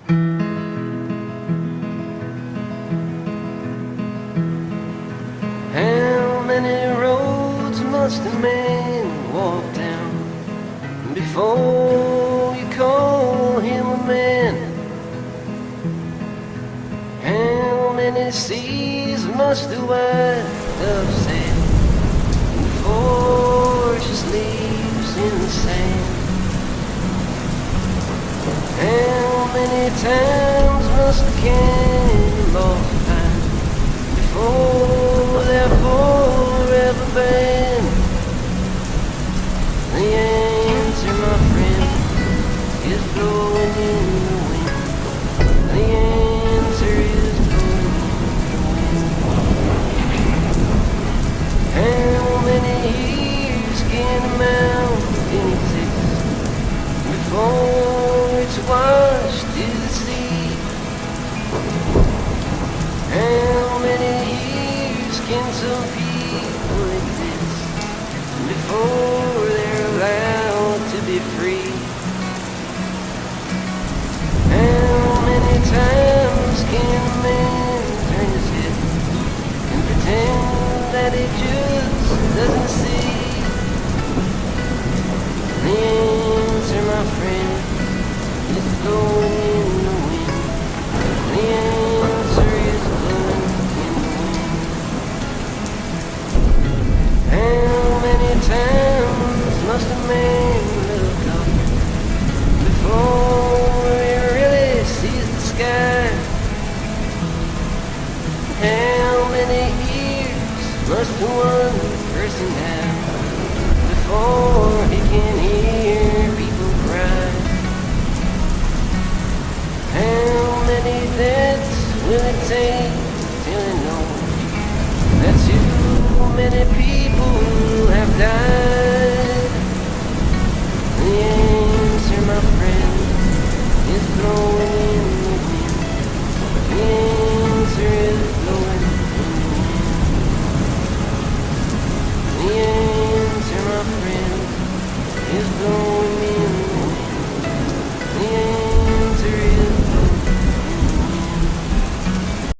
How many roads must a man walk down before you call him a man? How many seas must a white dove sail before she sleeps in the sand? How many times must the cannonballs fly before they're forever banned? The answer, my friend, is blowing in the wind. The answer is blowing in the wind. How many years can a mountain exist before it's washed to the sea? How many years can some people exist before they're allowed to be free? How many times can a man turn his head and pretend that he just doesn't see? The answer, my friend, is blowing in the wind. The answer is blowing in the wind. How many times must a man look up before he really sees the sky? How many years must one person have before he can hear people cry? How many deaths will it take till he knows that too many people